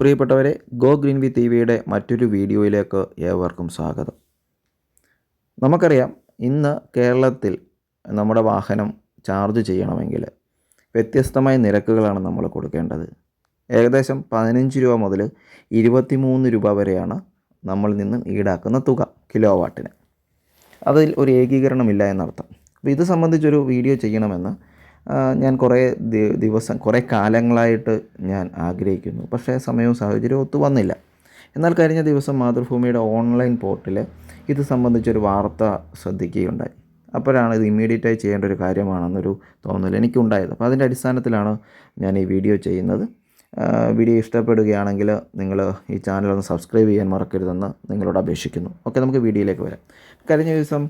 പ്രിയപ്പെട്ടവരെ, go green വിത്ത് ടിവിയുടെ മറ്റൊരു വീഡിയോയിലേക്ക് ഏവർക്കും സ്വാഗതം. നമുക്കറിയാം, ഇന്ന് കേരളത്തിൽ നമ്മുടെ വാഹനം ചാർജ് ചെയ്യണമെങ്കിൽ വ്യത്യസ്തമായ നിരക്കുകളാണ് നമ്മൾ കൊടുക്കേണ്ടത്. ഏകദേശം 15 രൂപ മുതൽ 23 രൂപ വരെയാണ് നമ്മളിൽ നിന്ന് ഈടാക്കുന്ന തുക കിലോ വാട്ടിന്. അതിൽ ഒരു ഏകീകരണമില്ല എന്നർത്ഥം. അപ്പോൾ ഇത് സംബന്ധിച്ചൊരു വീഡിയോ ചെയ്യണമെന്ന് ഞാൻ കുറേ കാലങ്ങളായിട്ട് ഞാൻ ആഗ്രഹിക്കുന്നു. പക്ഷേ സമയവും സാഹചര്യവും ഒത്തു വന്നില്ല. എന്നാൽ കഴിഞ്ഞ ദിവസം മാതൃഭൂമിയുടെ ഓൺലൈൻ പോർട്ടിൽ ഇത് സംബന്ധിച്ചൊരു വാർത്ത ശ്രദ്ധിക്കുകയുണ്ടായി. അപ്പോഴാണ് ഇത് ഇമ്മീഡിയറ്റായി ചെയ്യേണ്ട ഒരു കാര്യമാണെന്നൊരു തോന്നൽ എനിക്കുണ്ടായത്. അപ്പോൾ അതിൻ്റെ അടിസ്ഥാനത്തിലാണ് ഞാൻ ഈ വീഡിയോ ചെയ്യുന്നത്. വീഡിയോ ഇഷ്ടപ്പെടുകയാണെങ്കിൽ നിങ്ങൾ ഈ ചാനലൊന്ന് സബ്സ്ക്രൈബ് ചെയ്യാൻ മറക്കരുതെന്ന് നിങ്ങളോട് അപേക്ഷിക്കുന്നു. ഓക്കെ, നമുക്ക് വീഡിയോയിലേക്ക് വരാം. കഴിഞ്ഞ ദിവസം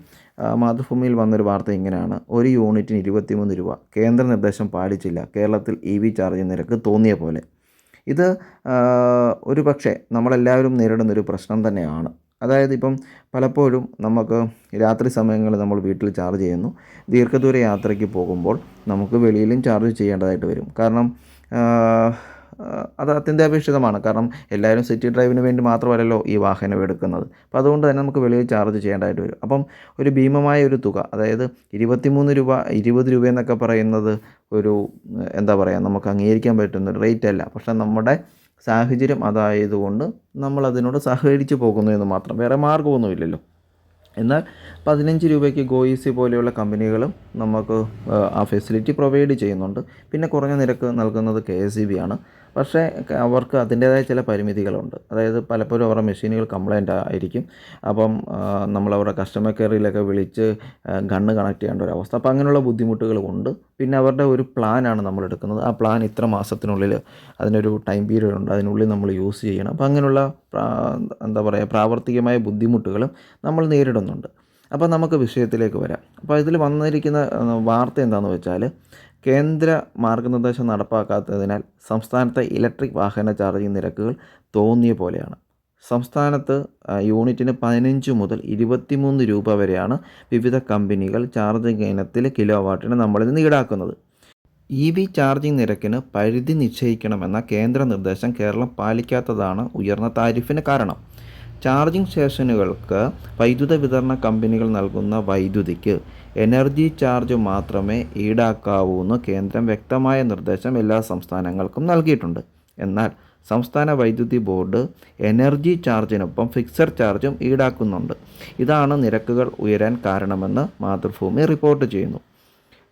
മാതൃഭൂമിയിൽ വന്നൊരു വാർത്ത ഇങ്ങനെയാണ്: ഒരു യൂണിറ്റിന് 23 രൂപ, കേന്ദ്ര നിർദ്ദേശം പാലിച്ചില്ല, കേരളത്തിൽ EV ചാർജിങ് നിരക്ക് തോന്നിയ പോലെ. ഇത് ഒരു പക്ഷേ നമ്മളെല്ലാവരും നേരിടുന്നൊരു പ്രശ്നം തന്നെയാണ്. അതായത് ഇപ്പം പലപ്പോഴും നമുക്ക് രാത്രി സമയങ്ങളിൽ നമ്മൾ വീട്ടിൽ ചാർജ് ചെയ്യുന്നു. ദീർഘദൂര യാത്രയ്ക്ക് പോകുമ്പോൾ നമുക്ക് വെളിയിലും ചാർജ് ചെയ്യേണ്ടതായിട്ട് വരും. കാരണം അത് അത്യന്താപേക്ഷിതമാണ്. കാരണം എല്ലാവരും സിറ്റി ഡ്രൈവിന് വേണ്ടി മാത്രമല്ലല്ലോ ഈ വാഹനം എടുക്കുന്നത്. അപ്പോൾ അതുകൊണ്ട് തന്നെ നമുക്ക് വെളിയിൽ ചാർജ് ചെയ്യേണ്ടതായിട്ട് വരും. അപ്പം ഒരു ഭീമമായ ഒരു തുക, അതായത് 23 രൂപ 20 രൂപ എന്നൊക്കെ പറയുന്നത് ഒരു നമുക്ക് അംഗീകരിക്കാൻ പറ്റുന്നൊരു റേറ്റ് അല്ല. പക്ഷേ നമ്മുടെ സാഹചര്യം അതായതുകൊണ്ട് നമ്മളതിനോട് സഹകരിച്ച് പോകുന്നു എന്ന് മാത്രം, വേറെ മാർഗ്ഗമൊന്നുമില്ലല്ലോ. എന്നാൽ 15 രൂപയ്ക്ക് ഗോയിസി പോലെയുള്ള കമ്പനികളും നമുക്ക് ആ ഫെസിലിറ്റി പ്രൊവൈഡ് ചെയ്യുന്നുണ്ട്. പിന്നെ കുറഞ്ഞ നിരക്ക് നൽകുന്നത് KSEB ആണ്. പക്ഷേ അവർക്ക് അതിൻ്റേതായ ചില പരിമിതികളുണ്ട്. അതായത് പലപ്പോഴും അവരുടെ മെഷീനുകൾ കംപ്ലൈൻ്റ് ആയിരിക്കും. അപ്പം നമ്മളവരുടെ കസ്റ്റമർ കെയറിലൊക്കെ വിളിച്ച് ഗണ്ണ് കണക്ട് ചെയ്യേണ്ട ഒരു അവസ്ഥ. അപ്പോൾ അങ്ങനെയുള്ള ബുദ്ധിമുട്ടുകളുമുണ്ട്. പിന്നെ അവരുടെ ഒരു പ്ലാനാണ് നമ്മൾ എടുക്കുന്നത്. ആ പ്ലാൻ ഇത്ര മാസത്തിനുള്ളിൽ അതിനൊരു ടൈം പീരീഡ് ഉണ്ട്, അതിനുള്ളിൽ നമ്മൾ യൂസ് ചെയ്യണം. അപ്പോൾ അങ്ങനെയുള്ള പ്രാവർത്തികമായ ബുദ്ധിമുട്ടുകളും നമ്മൾ നേരിടുന്നുണ്ട്. അപ്പോൾ നമുക്ക് വിഷയത്തിലേക്ക് വരാം. അപ്പോൾ ഇതിൽ വന്നിരിക്കുന്ന വാർത്ത എന്താണെന്ന് വെച്ചാൽ, കേന്ദ്ര മാർഗ്ഗനിർദ്ദേശം നടപ്പാക്കാത്തതിനാൽ സംസ്ഥാനത്തെ ഇലക്ട്രിക് വാഹന ചാർജിങ് നിരക്കുകൾ തോന്നിയ പോലെയാണ്. സംസ്ഥാനത്ത് യൂണിറ്റിന് 15 മുതൽ 23 രൂപ വരെയാണ് വിവിധ കമ്പനികൾ ചാർജിങ് ഇനത്തിൽ കിലോ വാട്ടിന് നമ്മളിൽ നിന്ന് ഈടാക്കുന്നത്. EV ചാർജിങ് നിരക്കിന് പരിധി നിശ്ചയിക്കണമെന്ന കേന്ദ്ര നിർദ്ദേശം കേരളം പാലിക്കാത്തതാണ് ഉയർന്ന താരിഫിന് കാരണം. ചാർജിങ് സ്റ്റേഷനുകൾക്ക് വൈദ്യുത വിതരണ കമ്പനികൾ നൽകുന്ന വൈദ്യുതിക്ക് എനർജി ചാർജ് മാത്രമേ ഈടാക്കാവൂന്ന് കേന്ദ്രം വ്യക്തമായ നിർദ്ദേശം എല്ലാ സംസ്ഥാനങ്ങൾക്കും നൽകിയിട്ടുണ്ട്. എന്നാൽ സംസ്ഥാന വൈദ്യുതി ബോർഡ് എനർജി ചാർജിനൊപ്പം ഫിക്സഡ് ചാർജും ഈടാക്കുന്നുണ്ട്. ഇതാണ് നിരക്കുകൾ ഉയരാൻ കാരണമെന്ന് മാതൃഭൂമി റിപ്പോർട്ട് ചെയ്യുന്നു.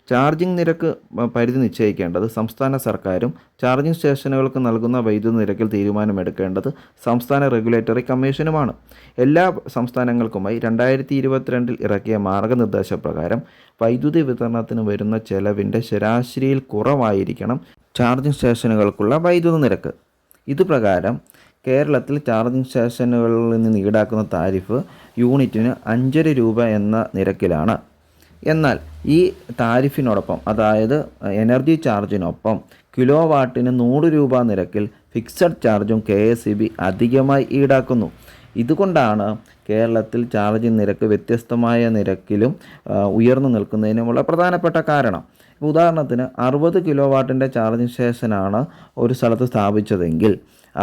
ചാർജിംഗ് നിരക്ക് പരിധി നിശ്ചയിക്കേണ്ടത് സംസ്ഥാന സർക്കാരും ചാർജിംഗ് സ്റ്റേഷനുകൾക്ക് നൽകുന്ന വൈദ്യുതി നിരക്കിൽ തീരുമാനമെടുക്കേണ്ടത് സംസ്ഥാന റെഗുലേറ്ററി കമ്മീഷനുമാണ്. എല്ലാ സംസ്ഥാനങ്ങൾക്കുമായി 2022 ഇറക്കിയ മാർഗ്ഗനിർദ്ദേശപ്രകാരം വൈദ്യുതി വിതരണത്തിന് വരുന്ന ചെലവിൻ്റെ ശരാശരിയിൽ കുറവായിരിക്കണം ചാർജിംഗ് സ്റ്റേഷനുകൾക്കുള്ള വൈദ്യുതി നിരക്ക്. ഇതുപ്രകാരം കേരളത്തിൽ ചാർജിംഗ് സ്റ്റേഷനുകളിൽ നിന്ന് ഈടാക്കുന്ന താരിഫ് യൂണിറ്റിന് 5.5 രൂപ എന്ന നിരക്കിലാണ്. എന്നാൽ ഈ താരിഫിനോടൊപ്പം, അതായത് എനർജി ചാർജിനൊപ്പം കിലോ വാട്ടിന് 100 രൂപ നിരക്കിൽ ഫിക്സഡ് ചാർജും KSEB അധികമായി ഈടാക്കുന്നു. ഇതുകൊണ്ടാണ് കേരളത്തിൽ ചാർജിങ് നിരക്ക് വ്യത്യസ്തമായ നിരക്കിലും ഉയർന്നു നിൽക്കുന്നതിനുമുള്ള പ്രധാനപ്പെട്ട കാരണം. ഉദാഹരണത്തിന് 60 കിലോ വാട്ടിൻ്റെ ചാർജിങ് സ്റ്റേഷനാണ് ഒരു സ്ഥലത്ത് സ്ഥാപിച്ചതെങ്കിൽ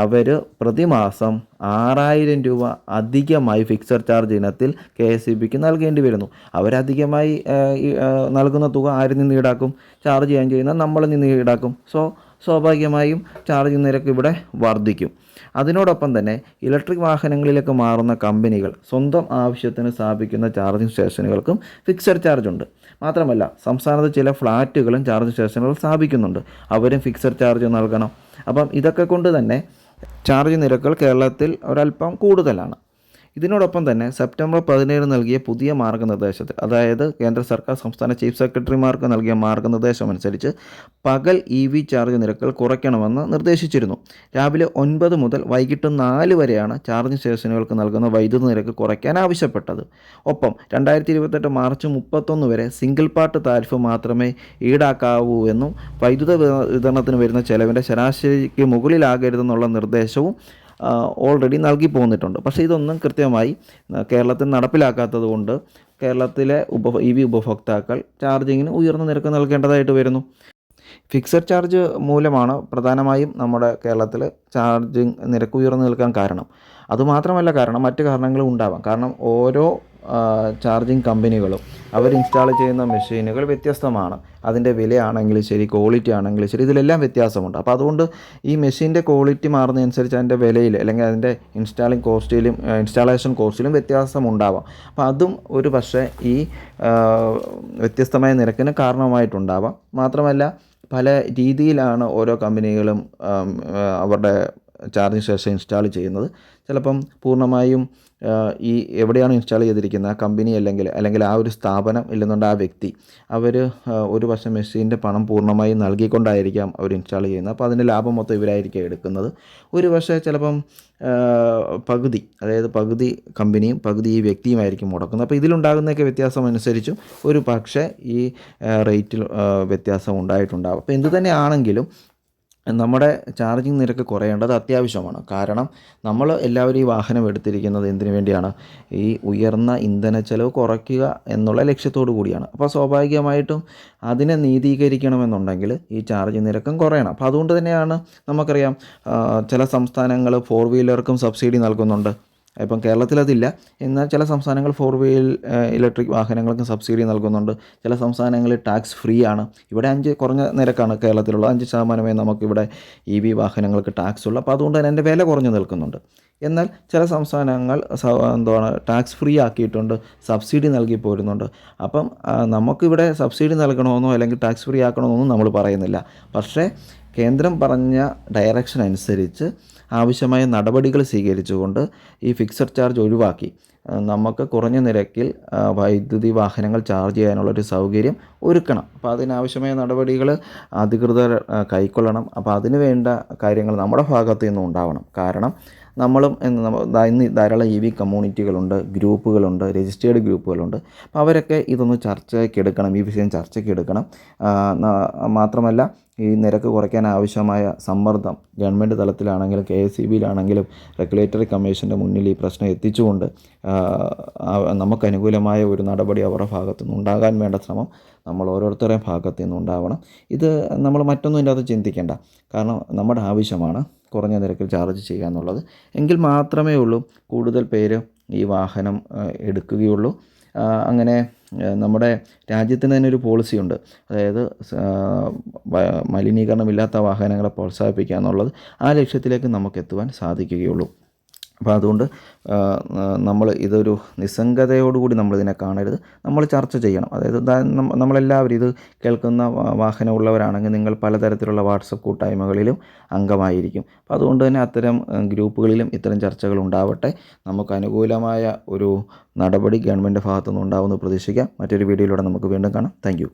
അവർ പ്രതിമാസം 6000 രൂപ അധികമായി ഫിക്സഡ് ചാർജ് ഇനത്തിൽ KSEBക്ക് നൽകേണ്ടി വരുന്നു. അവരധികമായി നൽകുന്ന തുക ആരിൽ നിന്ന് ഈടാക്കും? ചാർജ് ചെയ്യാൻ ചെയ്യുന്ന നമ്മളിൽ നിന്ന് ഈടാക്കും. സ്വാഭാവികമായും ചാർജിങ് നിരക്ക് ഇവിടെ വർദ്ധിക്കും. അതിനോടൊപ്പം തന്നെ ഇലക്ട്രിക് വാഹനങ്ങളിലേക്ക് മാറുന്ന കമ്പനികൾ സ്വന്തം ആവശ്യത്തിന് സ്ഥാപിക്കുന്ന ചാർജിങ് സ്റ്റേഷനുകൾക്കും ഫിക്സഡ് ചാർജ് ഉണ്ട്. മാത്രമല്ല, സംസ്ഥാനത്ത് ചില ഫ്ലാറ്റുകളും ചാർജ് സ്റ്റേഷനുകൾ സ്ഥാപിക്കുന്നുണ്ട്. അവരും ഫിക്സഡ് ചാർജ് നൽകണം. അപ്പം ഇതൊക്കെ കൊണ്ട് തന്നെ ചാർജ് നിരക്കുകൾ കേരളത്തിൽ ഒരല്പം കൂടുതലാണ്. ഇതിനോടൊപ്പം തന്നെ സെപ്റ്റംബർ 17 നൽകിയ പുതിയ മാർഗ്ഗനിർദ്ദേശത്തിൽ, അതായത് കേന്ദ്ര സർക്കാർ സംസ്ഥാന ചീഫ് സെക്രട്ടറിമാർക്ക് നൽകിയ മാർഗ്ഗനിർദ്ദേശം അനുസരിച്ച് പകൽ EV ചാർജ് നിരക്കുകൾ കുറയ്ക്കണമെന്ന് നിർദ്ദേശിച്ചിരുന്നു. രാവിലെ 9 മുതൽ വൈകിട്ട് 4 വരെയാണ് ചാർജിംഗ് സ്റ്റേഷനുകൾക്ക് നൽകുന്ന വൈദ്യുതി നിരക്ക് കുറയ്ക്കാൻ ആവശ്യപ്പെട്ടത്. ഒപ്പം 2028 മാർച്ച് 31 വരെ സിംഗിൾ പാർട്ട് താരിഫ് മാത്രമേ ഈടാക്കാവൂ എന്നും വൈദ്യുത വിതരണത്തിന് വരുന്ന ചെലവിൻ്റെ ശരാശരിക്ക് മുകളിലാകരുതെന്നുള്ള നിർദ്ദേശവും ഓൾറെഡി നൽകി പോന്നിട്ടുണ്ട്. പക്ഷേ ഇതൊന്നും കൃത്യമായി കേരളത്തിൽ നടപ്പിലാക്കാത്തത് കൊണ്ട് കേരളത്തിലെ EV ഉപഭോക്താക്കൾ ചാർജിങ്ങിന് ഉയർന്ന നിരക്ക് നൽകേണ്ടതായിട്ട് വരുന്നു. ഫിക്സഡ് ചാർജ് മൂലമാണ് പ്രധാനമായും നമ്മുടെ കേരളത്തിൽ ചാർജിങ് നിരക്ക് ഉയർന്നു നിൽക്കാൻ കാരണം. അതുമാത്രമല്ല കാരണം, മറ്റ് കാരണങ്ങളും ഉണ്ടാവാം. കാരണം ഓരോ ചാർജിങ് കമ്പനികളും അവർ ഇൻസ്റ്റാൾ ചെയ്യുന്ന മെഷീനുകൾ വ്യത്യസ്തമാണ്. അതിൻ്റെ വിലയാണെങ്കിലും ശരി, ക്വാളിറ്റി ആണെങ്കിലും ശരി, ഇതിലെല്ലാം വ്യത്യാസമുണ്ട്. അപ്പോൾ അതുകൊണ്ട് ഈ മെഷീൻ്റെ ക്വാളിറ്റി മാറുന്നതനുസരിച്ച് അതിൻ്റെ വിലയിൽ അല്ലെങ്കിൽ അതിൻ്റെ ഇൻസ്റ്റാളേഷൻ കോസ്റ്റിലും വ്യത്യാസമുണ്ടാവാം. അപ്പോൾ അതും ഒരു പക്ഷേ ഈ വ്യത്യസ്തമായ നിരക്കിന് കാരണമായിട്ടുണ്ടാവാം. മാത്രമല്ല പല രീതിയിലാണ് ഓരോ കമ്പനികളും അവരുടെ ചാർജിങ് സ്റ്റേഷൻ ഇൻസ്റ്റാൾ ചെയ്യുന്നത്. ചിലപ്പം പൂർണ്ണമായും ഈ എവിടെയാണ് ഇൻസ്റ്റാൾ ചെയ്തിരിക്കുന്നത് ആ കമ്പനി അല്ലെങ്കിൽ ആ ഒരു സ്ഥാപനം ഇല്ലെന്നുണ്ട് ആ വ്യക്തി അവർ ഒരു പക്ഷേ മെഷീൻ്റെ പണം പൂർണ്ണമായും നൽകിക്കൊണ്ടായിരിക്കാം അവർ ഇൻസ്റ്റാൾ ചെയ്യുന്നത്. അപ്പോൾ അതിൻ്റെ ലാഭം മൊത്തം ഇവരായിരിക്കും എടുക്കുന്നത്. ഒരു പക്ഷേ ചിലപ്പം പകുതി കമ്പനിയും പകുതി ഈ വ്യക്തിയുമായിരിക്കും മുടക്കുന്നത്. അപ്പോൾ ഇതിലുണ്ടാകുന്നതൊക്കെ വ്യത്യാസം അനുസരിച്ചും ഒരു പക്ഷേ ഈ റേറ്റിൽ വ്യത്യാസം ഉണ്ടായിട്ടുണ്ടാകും. അപ്പോൾ എന്തു തന്നെ ആണെങ്കിലും നമ്മുടെ ചാർജിങ് നിരക്ക് കുറയേണ്ടത് അത്യാവശ്യമാണ്. കാരണം നമ്മൾ എല്ലാവരും ഈ വാഹനം എടുത്തിരിക്കുന്നത് എന്തിനു വേണ്ടിയാണ്? ഈ ഉയർന്ന ഇന്ധന ചെലവ് കുറയ്ക്കുക എന്നുള്ള ലക്ഷ്യത്തോടു കൂടിയാണ്. അപ്പോൾ സ്വാഭാവികമായിട്ടും അതിനെ നീതീകരിക്കണമെന്നുണ്ടെങ്കിൽ ഈ ചാർജിങ് നിരക്കും കുറയണം. അപ്പോൾ അതുകൊണ്ട് തന്നെയാണ് നമുക്കറിയാം ചില സംസ്ഥാനങ്ങൾ 4 വീലർക്കും സബ്സിഡി നൽകുന്നുണ്ട്. ഇപ്പം കേരളത്തിലതില്ല. എന്നാൽ ചില സംസ്ഥാനങ്ങൾ 4 വീൽ ഇലക്ട്രിക് വാഹനങ്ങൾക്ക് സബ്സിഡി നൽകുന്നുണ്ട്. ചില സംസ്ഥാനങ്ങളിൽ ടാക്സ് ഫ്രീ ആണ്. ഇവിടെ കുറഞ്ഞ നിരക്കാണ് കേരളത്തിലുള്ള 5% നമുക്കിവിടെ EV വാഹനങ്ങൾക്ക് ടാക്സ് ഉള്ളൂ. അപ്പോൾ അതുകൊണ്ട് തന്നെ അതിൻ്റെ വില കുറഞ്ഞു നിൽക്കുന്നുണ്ട്. എന്നാൽ ചില സംസ്ഥാനങ്ങൾ ടാക്സ് ഫ്രീ ആക്കിയിട്ടുണ്ട്, സബ്സിഡി നൽകി പോരുന്നുണ്ട്. അപ്പം നമുക്കിവിടെ സബ്സിഡി നൽകണമെന്നോ അല്ലെങ്കിൽ ടാക്സ് ഫ്രീ ആക്കണമെന്നൊന്നും നമ്മൾ പറയുന്നില്ല. പക്ഷേ കേന്ദ്രം പറഞ്ഞ ഡയറക്ഷൻ അനുസരിച്ച് ആവശ്യമായ നടപടികൾ സ്വീകരിച്ചുകൊണ്ട് ഈ ഫിക്സഡ് ചാർജ് ഒഴിവാക്കി നമുക്ക് കുറഞ്ഞ നിരക്കിൽ വൈദ്യുതി വാഹനങ്ങൾ ചാർജ് ചെയ്യാനുള്ളൊരു സൗകര്യം ഒരുക്കണം. അപ്പോൾ അതിനാവശ്യമായ നടപടികൾ അധികൃതർ കൈക്കൊള്ളണം. അപ്പോൾ അതിന് വേണ്ട കാര്യങ്ങൾ നമ്മുടെ ഭാഗത്തു നിന്നും ഉണ്ടാവണം. കാരണം നമ്മളും ഇന്ന് ധാരാളം EV കമ്മ്യൂണിറ്റികളുണ്ട്, ഗ്രൂപ്പുകളുണ്ട്, രജിസ്റ്റേർഡ് ഗ്രൂപ്പുകളുണ്ട്. അപ്പോൾ അവരൊക്കെ ഇതൊന്ന് ചർച്ചയ്ക്കെടുക്കണം, ഈ വിഷയം ചർച്ചയ്ക്കെടുക്കണം. മാത്രമല്ല ഈ നിരക്ക് കുറയ്ക്കാൻ ആവശ്യമായ സമ്മർദ്ദം ഗവൺമെൻറ് തലത്തിലാണെങ്കിലും KSEBിയിലാണെങ്കിലും റെഗുലേറ്ററി കമ്മീഷൻ്റെ മുന്നിൽ ഈ പ്രശ്നം എത്തിച്ചുകൊണ്ട് നമുക്ക് അനുകൂലമായ ഒരു നടപടി അവരുടെ ഭാഗത്തു നിന്നുണ്ടാകാൻ വേണ്ട ശ്രമം നമ്മൾ ഓരോരുത്തരുടെയും ഭാഗത്തു നിന്നുണ്ടാവണം. ഇത് നമ്മൾ മറ്റൊന്നും ഇതിൻ്റെ അകത്ത് ചിന്തിക്കേണ്ട. കാരണം നമ്മുടെ ആവശ്യമാണ് കുറഞ്ഞ നിരക്കിൽ ചാർജ് ചെയ്യുക എന്നുള്ളത്. എങ്കിൽ മാത്രമേ ഉള്ളൂ കൂടുതൽ പേര് ഈ വാഹനം എടുക്കുകയുള്ളൂ. അങ്ങനെ നമ്മുടെ രാജ്യത്തിന് തന്നെ ഒരു പോളിസിയുണ്ട്. അതായത് മലിനീകരണമില്ലാത്ത വാഹനങ്ങളെ പ്രോത്സാഹിപ്പിക്കുക എന്നുള്ളത്. ആ ലക്ഷ്യത്തിലേക്ക് നമുക്ക് എത്തുവാൻ സാധിക്കുകയുള്ളൂ. അപ്പോൾ അതുകൊണ്ട് നമ്മൾ ഇതൊരു നിസ്സംഗതയോടുകൂടി നമ്മളിതിനെ കാണരുത്. നമ്മൾ ചർച്ച ചെയ്യണം. അതായത് നമ്മളെല്ലാവരും ഇത് കേൾക്കുന്ന വാഹനമുള്ളവരാണെങ്കിൽ നിങ്ങൾ പലതരത്തിലുള്ള വാട്സപ്പ് കൂട്ടായ്മകളിലും അംഗമായിരിക്കും. അപ്പോൾ അതുകൊണ്ട് തന്നെ അത്തരം ഗ്രൂപ്പുകളിലും ഇത്തരം ചർച്ചകൾ ഉണ്ടാവട്ടെ. നമുക്ക് അനുകൂലമായ ഒരു നടപടി ഗവൺമെൻറ് ഭാഗത്തുനിന്ന് ഉണ്ടാവുമെന്ന് പ്രതീക്ഷിക്കാം. മറ്റൊരു വീഡിയോയിലൂടെ നമുക്ക് വീണ്ടും കാണാം. താങ്ക്